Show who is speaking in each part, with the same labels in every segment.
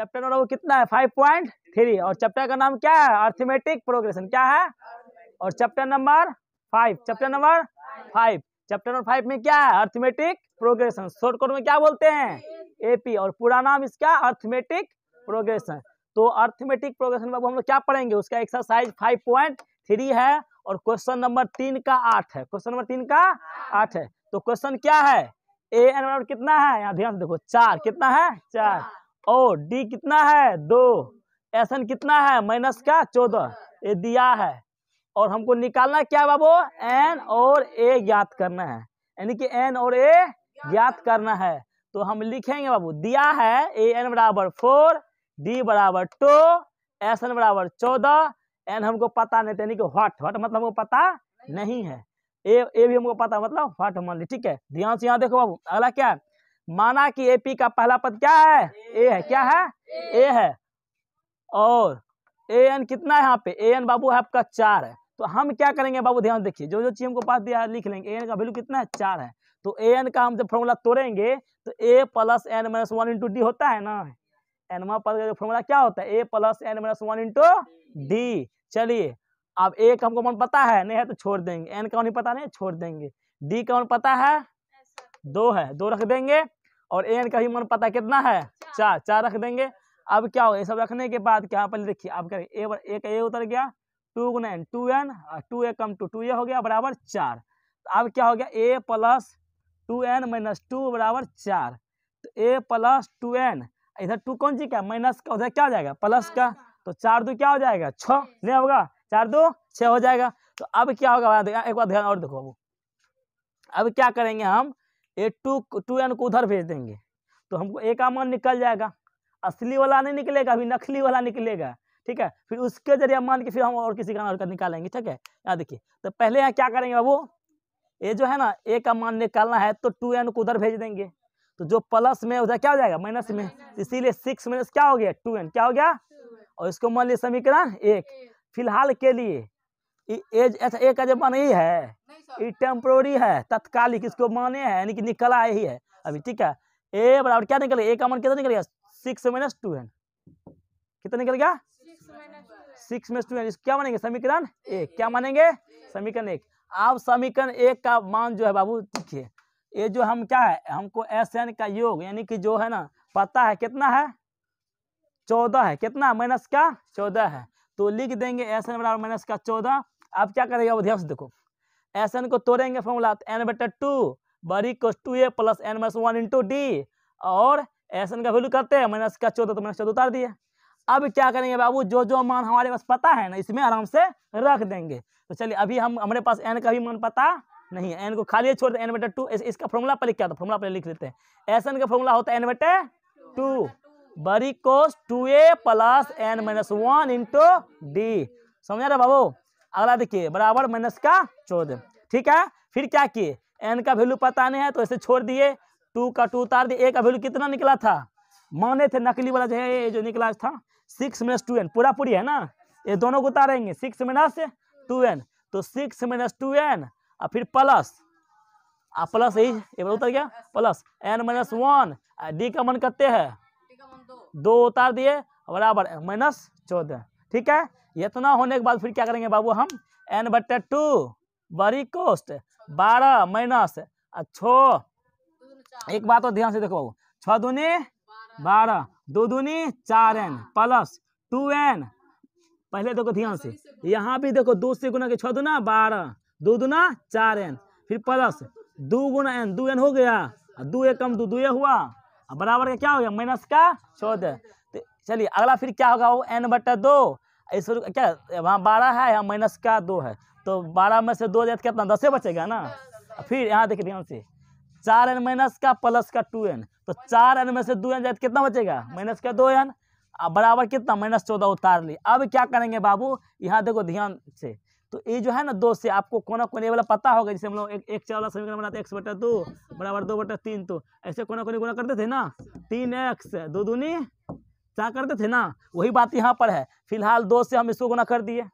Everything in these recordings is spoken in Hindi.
Speaker 1: चैप्टर नंबर कितना है 5.3 और चैप्टर का नाम क्या है अर्थमेटिक प्रोग्रेशन क्या है और चैप्टर नंबर 5 चैप्टर नंबर 5 में क्या है अर्थमेटिक प्रोग्रेशन शॉर्टकट में क्या बोलते हैं एपी और पूरा नाम इसका अर्थमेटिक प्रोग्रेशन। तो अर्थमेटिक प्रोग्रेशन में हम लोग क्या पढ़ेंगे उसका एक्सरसाइज 5.3 है और क्वेश्चन नंबर 3 का 8 है क्वेश्चन नंबर 3 का 8 है। तो क्वेश्चन क्या है ए एन बराबर कितना है यहाँ ध्यान से देखो 4 कितना है 4 और डी कितना है 2 एस एन कितना है माइनस का 14 ये दिया है और हमको निकालना क्या बाबू एन और ए ज्ञात करना है यानी कि एन और ए ज्ञात करना है। तो हम लिखेंगे बाबू दिया है ए एन बराबर 4 डी बराबर 2 एस एन बराबर 14 एन हमको पता नहीं यानी कि व्हाट मतलब हमको पता नहीं है ए भी हमको पता मतलब व्हाट मान ली ठीक है। ध्यान से यहाँ देखो बाबू अगला क्या है माना कि एपी का पहला पद क्या है ए है क्या है ए है और ए एन कितना है यहाँ पे ए एन बाबू है आपका 4 है। तो हम क्या करेंगे बाबू ध्यान देखिए जो जो चीज हमको पास दिया है लिख लेंगे ए एन का वैल्यू कितना है 4 है। तो ए एन का हम जब फॉर्मूला तोड़ेंगे तो A plus N minus 1 into D होता है ना एनवा पद का फॉर्मूला क्या होता है A plus N minus 1 into D. चलिए अब ए का हमको मन पता है नहीं है तो छोड़ देंगे एन का नहीं पता नहीं छोड़ देंगे डी का मन पता है 2 है 2 रख देंगे और एन का भी मन पता है कितना है 4 रख देंगे। अब क्या होगा ये सब रखने के बाद क्या पहले देखिए आप करें एक ए उतर गया 2 गुना एन 2n 2a कम 2 ये हो गया बराबर 4। तो अब क्या हो गया a प्लस 2n माइनस 2 बराबर 4 तो a प्लस 2n इधर 2 कौन सी क्या माइनस का उधर क्या हो जाएगा प्लस का तो 4 2 क्या हो जाएगा 6 नहीं होगा 4 2 6 हो जाएगा। तो अब क्या होगा एक बार ध्यान और देखो बाबू अब क्या करेंगे हम ए 2n को उधर भेज देंगे तो हमको ए का मान निकल जाएगा असली वाला नहीं निकलेगा अभी नकली वाला निकलेगा ठीक है। फिर उसके जरिए मान के फिर हम और किसी का मान निकालेंगे ठीक है। यहाँ देखिए तो पहले यहाँ क्या करेंगे बाबू ये जो है ना ए का मान निकालना है तो 2n को उधर भेज देंगे तो जो प्लस में उधर क्या हो जाएगा माइनस में इसीलिए 6 माइनस क्या हो गया 2n क्या हो गया और इसको मान लिया समीकरण 1 फिलहाल के लिए अच्छा ए का जब मान यही है ये टेम्पोररी है तत्कालिक इसको माने है यानी कि निकला यही है अभी ठीक है। ए बराबर क्या निकल गया ए का मान कितना निकल गया 6 माइनस 2n कितना निकल गया 6 माइनस 2n क्या मानेंगे समीकरण 1 क्या मानेंगे समीकरण 1। अब समीकरण 1 का मान जो है बाबू देखिए ये जो हम क्या है हमको एस एन का योग यानी कि जो है ना पता है कितना है 14 है कितना माइनस का 14 है तो लिख देंगे एस एन बराबर माइनस का 14। अब क्या करेगा वो ध्यान से देखो एस एन को तोड़ेंगे फॉर्मूला एन बटा 2 बड़ी cos 2a plus N minus 1 into d और एस एन का वैल्यू करते हैं माइनस का 14 तो माइनस 14 उतार दिए। अब क्या करेंगे बाबू जो जो मान हमारे पास पता है ना इसमें आराम से रख देंगे। तो चलिए अभी हमारे पास एन का भी मान पता नहीं है एन को खाली छोड़ दे एन बटा 2 इसका फॉर्मूला पहले क्या था फॉर्मूला पहले लिख लेते हैं एस एन का फॉर्मूला होता है एन बटे 2 बड़ी cos 2a plus N minus 1 into d समझ रहे बाबू। अगला देखिए बराबर माइनस का 14 ठीक है। फिर क्या किए एन का वैल्यू पता नहीं है तो ऐसे छोड़ दिए 2 का 2 उतार दिए ए का वैल्यू कितना निकला था माने थे नकली वाला जो है ये जो निकला था 6 माइनस 2n पूरा पूरी है ना ये दोनों को उतारेंगे 6 माइनस 2n तो 6 माइनस 2n और फिर प्लस प्लस यही उतर गया प्लस n माइनस 1 डी का मन करते हैं 2 उतार दिए बराबर माइनस 14 ठीक है। इतना होने के बाद फिर क्या करेंगे बाबू हम n बटे 2 बड़ी कोस्ट 12 माइनस 6 एक बात और ध्यान से देखो बाबू 6 दूनी 12 2 दूनी 4n प्लस 2n पहले देखो ध्यान से यहाँ भी देखो 2 से गुना के 6 दूना 12 2 दूना 4n फिर प्लस 2 गुना n 2n हो गया 2 एक कम 2 2 हुआ बराबर का क्या हो गया माइनस का 14। तो चलिए अगला फिर क्या होगा वो n बटा 2 इस क्या वहाँ 12 है यहाँ माइनस का 2 है तो 12 में से 2 जाए कितना 10 बचेगा ना। फिर यहाँ देखिए ध्यान से 4n माइनस का प्लस का 2n तो 4n में से 2n जाए कितना बचेगा माइनस का 2n बराबर कितना माइनस 14 उतार ली। अब क्या करेंगे बाबू यहाँ देखो ध्यान से तो ये जो है ना 2 से आपको कोना कोने वाला पता होगा जैसे हम लोग एक चार वाला समीकरण बनाते x बटा 2 बराबर 2 बटा 3 तो ऐसे कोना कोने गुना करते थे ना 3x 2 दूनी 4 करते थे ना वही बात यहाँ पर है। फिलहाल 2 से हम इसको गुना कर दिए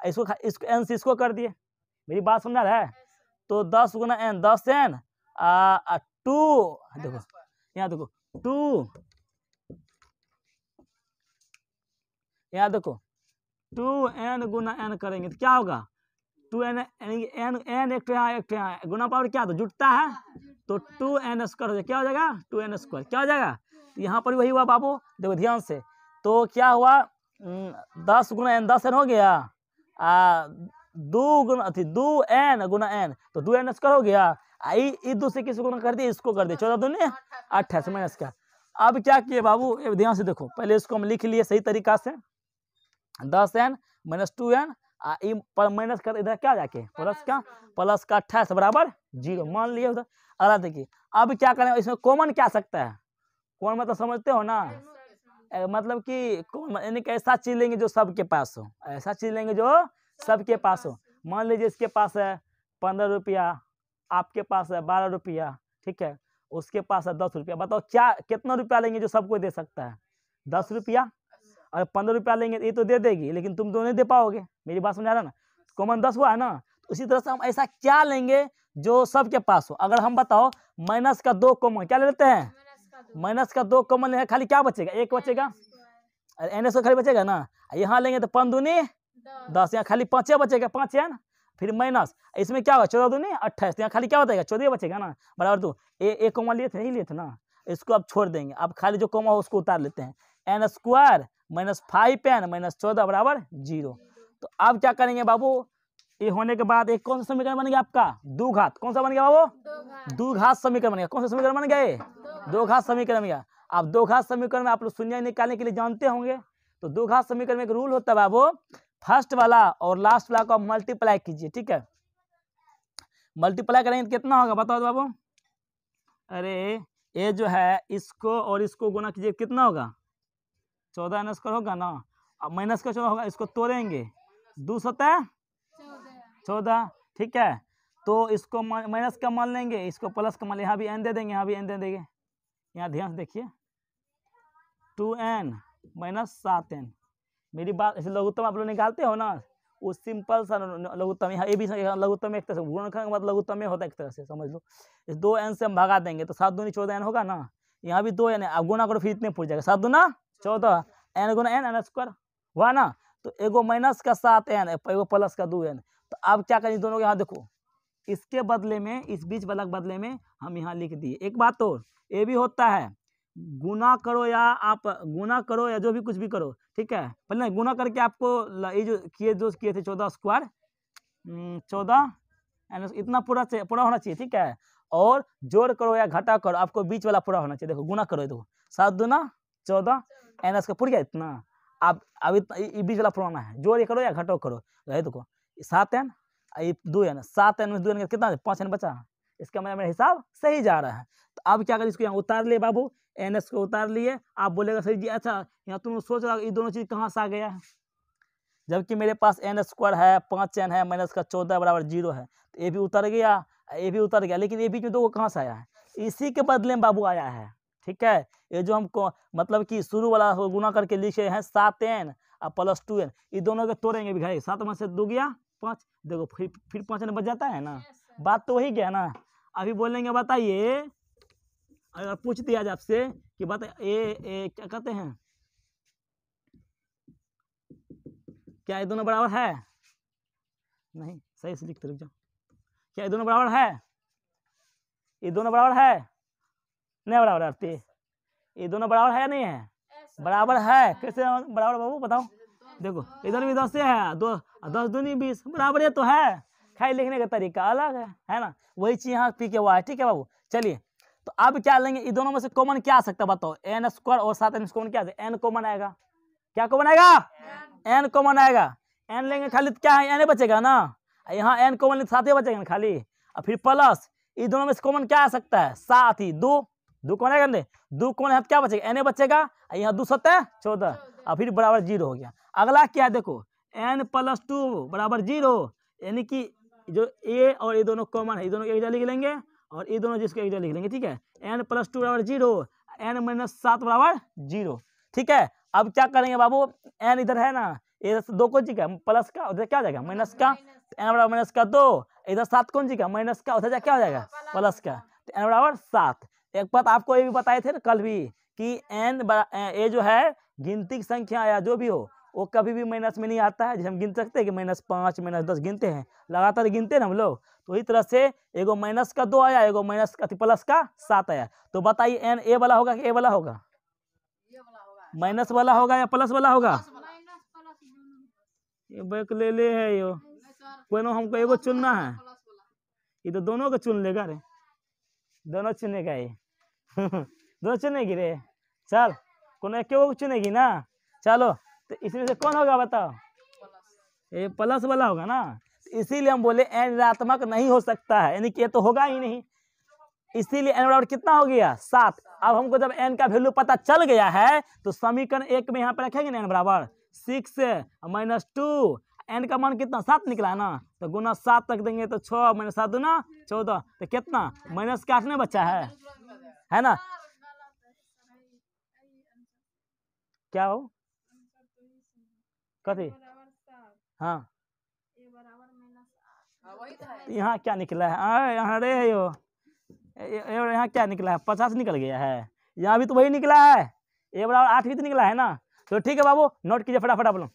Speaker 1: इसको n से इसको कर दिए मेरी बात समझा रहा है तो 10 गुना n 10n 2 देखो यहाँ देखो 2 यहाँ देखो 2n गुना n करेंगे तो क्या होगा 2n n एक यहाँ गुना पावर क्या तो जुटता है तो 2n स्क्वायर हो जाएगा, क्या हो जाएगा 2n स्क्वायर, क्या हो जाएगा यहाँ पर वही हुआ बाबू, देखो ध्यान से। तो क्या हुआ 10 गुना n 10n हो गया 2n गुना n तो 2n स्क्वायर हो गया। दूसरे किसी गुना कर दिया, इसको कर दिया 14 दूनी 28 माइनस का। अब क्या किए बाबू ध्यान से देखो, पहले इसको हम लिख लिए सही तरीका से 10n माइनस 2n पर माइनस कर इधर क्या जाके प्लस का 28 बराबर 0 मान लिया उधर। अगला देखिए अब क्या करें, इसमें कॉमन क्या सकता है, कौन मतलब समझते हो ना, मतलब कि यानी कि ऐसा चीज लेंगे जो सबके पास हो, ऐसा चीज लेंगे जो सबके पास हो। मान लीजिए इसके पास है 15 रुपया, आपके पास है 12 रुपया, ठीक है, उसके पास है 10 रुपया। बताओ क्या कितना रुपया लेंगे जो सबको दे सकता है 10 रुपया। और 15 रुपया लेंगे ये तो दे देगी, लेकिन तुम तो नहीं दे पाओगे, मेरी बात समझा रहा ना, कॉमन 10 हुआ है ना। तो उसी तरह से हम ऐसा क्या लेंगे जो सबके पास हो। अगर हम बताओ माइनस का 2 कॉमन क्या ले लेते हैं, माइनस का 2 कॉमन लेंगे, खाली क्या बचेगा 1 बचेगा, एन एस खाली बचेगा ना। यहाँ लेंगे तो 5 दूनी 10, यहाँ खाली 5 बचेगा 5n, फिर माइनस इसमें क्या होगा 14 दूनी 28, यहाँ खाली क्या बचेगा 14 बचेगा ना बराबर 2। एक कॉमा लिए थे नहीं लिए थे ना, इसको अब छोड़ देंगे, अब खाली जो कॉमा हो उसको उतार लेते हैं। n square minus 5n minus 14 बराबर 0। तो अब क्या करेंगे बाबू, ये होने के बाद एक कौन सा समीकरण बन गया आपका द्विघात, कौन सा बन गया बाबू द्विघात समीकरण बन गया। कौन सा समीकरण बन गया ये द्विघात समीकरण बन गया। अब द्विघात समीकरण में आप लोग शून्य निकालने के लिए जानते होंगे, तो द्विघात समीकरण में एक रूल होता है बाबू, फर्स्ट वाला और लास्ट वाला को मल्टीप्लाई कीजिए, ठीक है। मल्टीप्लाई करेंगे तो कितना होगा बताओ बाबू, अरे ये जो है इसको और इसको गुना कीजिए कितना होगा 14n स्क्वायर होगा ना। अब माइनस का 14 होगा, इसको तोड़ेंगे 2 सतह 14, ठीक है। तो इसको माइनस का मान लेंगे, इसको प्लस का मान, यहाँ भी n दे देंगे, यहाँ भी n दे देंगे। यहाँ ध्यान से देखिए 2n माइनस 7n, मेरी बात ऐसे लघुत्तम आप लोग निकालते हो ना, वो सिंपल सा लघुत्तम, यहाँ ए भी लघुत्तम एक तरह से गुणनखंड का मतलब लघुत्तम में होता है, एक तरह से समझ लो। इस 2n से हम भगा देंगे तो 7 दूनी 14n होगा ना, यहाँ भी 2n है, अब गुना करो फिर इतने पूछ जाएगा 7 दूना 14 n गुना n स्क्वायर हुआ ना। तो एगो माइनस का 7n एगो प्लस का 2n। तो अब क्या करें दोनों, यहाँ देखो इसके बदले में इस बीच वाला के बदले में हम यहाँ लिख दिए। एक बात तो ये भी होता है, गुना करो या आप गुना करो या जो भी कुछ भी करो, ठीक है, पहले गुना करके आपको ये जो किए थे 14 स्क्वायर 14 इतना पूरा होना चाहिए, ठीक है। और जोड़ करो या घटा करो, आपको बीच वाला पूरा होना चाहिए। देखो गुना करो, देखो 7 दूना 14 n का पूरा इतना, अब बीच वाला पुराना है, जोड़ करो या घटो करो, देखो 7n 2n, 7n में 2n कितना 5n बचा, इसका मतलब मेरा हिसाब सही जा रहा है। तो अब क्या करें, इसको यहाँ उतार लिए बाबू, ns को उतार लिए। आप बोलेगा सही जी अच्छा यहाँ तुम सोच रहा ये दोनों चीज कहाँ से आ गया है, जबकि मेरे पास n स्क्वायर है 5n है माइनस का 14 बराबर 0 है, तो ये भी उतर गया ये भी उतर गया, लेकिन ये बीच में दो कहाँ से आया है, इसी के बदले में बाबू आया है, ठीक है। ये जो हमको मतलब कि शुरू वाला गुना करके लिखे हैं 7n और प्लस 2n, ये दोनों के तोड़ेंगे भी भाई, 7 में से 2 गया 5, देखो फिर 5n बच जाता है ना, बात तो वही गया ना। अभी बोलेंगे बताइए, अगर पूछ दिया जाए आपसे कि बता ये क्या कहते हैं, क्या ये दोनों बराबर है, नहीं सही से लिखते रुक जाओ, क्या ये दोनों बराबर है, ये दोनों बराबर है नहीं बराबर आते, ये दोनों बराबर है या नहीं है, बराबर है। कैसे बराबर बाबू बताओ, देखो इधर भी 10 है, 10 दूनी 20 बराबर है, तो है, खाई लिखने का तरीका अलग है ना, वही चीज यहाँ पी के हुआ है, ठीक है बाबू। चलिए तो अब क्या लेंगे, इन दोनों में से कॉमन क्या आ सकता है बताओ, n स्क्वायर और 7n कॉमन क्या है, n कॉमन आएगा, क्या कॉमन आएगा n कॉमन आएगा, n लेंगे खाली तो क्या है n बचेगा ना, यहाँ n कॉमन 7 बचेगा ना खाली, और फिर प्लस इन दोनों में से कॉमन क्या आ सकता है 7 ही 2 कौन आएगा, 2 कौन है क्या बचेगा n बचेगा, यहाँ 2 7 14 और फिर बराबर 0 हो गया। अगला क्या है देखो n प्लस 2 बराबर 0, यानी कि जो a और ये दोनों कॉमन है, ये दोनों एक जगह लिख लेंगे और ये दोनों जिसको एक जगह लिख लेंगे, ठीक है। n प्लस 2 बराबर 0, n माइनस 7 बराबर 0, ठीक है। अब क्या करेंगे बाबू, n इधर है ना, इधर 2 कौन चीज का प्लस का, उधर क्या हो जाएगा माइनस का, n बराबर माइनस का 2, इधर 7 कौन चीज का माइनस का, उधर क्या हो जाएगा प्लस का, तो n बराबर 7। एक बात आपको ये भी बताए थे ना कल भी कि n ये जो है गिनती की संख्या या जो भी हो वो कभी भी माइनस में नहीं आता है। जैसे हम गिन सकते हैं कि -5 -10 गिनते हैं, लगातार गिनते हैं ना हम लोग। तो इस तरह से एगो माइनस का 2 आया, एगो माइनस का प्लस का 7 आया। तो बताइए एन ए वाला होगा कि ए वाला होगा? माइनस वाला होगा या प्लस वाला होगा? ये बैक ले ले है यो, कोई ना हमको एगो चुनना है। ये तो दोनों को चुन लेगा रे, दोनों चुनेगा ये दोनों चुनेगी रे। चल कोनो एक को चुनेगी ना। चलो तो इसमें से कौन होगा बताओ? ये प्लस वाला होगा ना। इसीलिए हम बोले एन ऋणात्मक नहीं हो सकता है, यानी कि ये तो होगा ही नहीं। इसीलिए एन बराबर कितना हो गया? 7। अब हमको जब एन का वैल्यू पता चल गया है तो समीकरण 1 में यहाँ पे रखेंगे ना एन बराबर 6 - 2। एन का मान कितना? 7 निकला है ना, तो गुना 7 तक देंगे तो 6 - 7 दूना 14, तो कितना? माइनस के 8 में बचा है ना। क्या हो कथी? हाँ यहाँ क्या निकला है? यहाँ रे यो, यहाँ क्या निकला है? 50 निकल गया है। यहाँ भी तो वही निकला है, ए बराबर 8 भी तो निकला है ना। तो ठीक है बाबू, नोट कीजिए फटाफट आप लोग।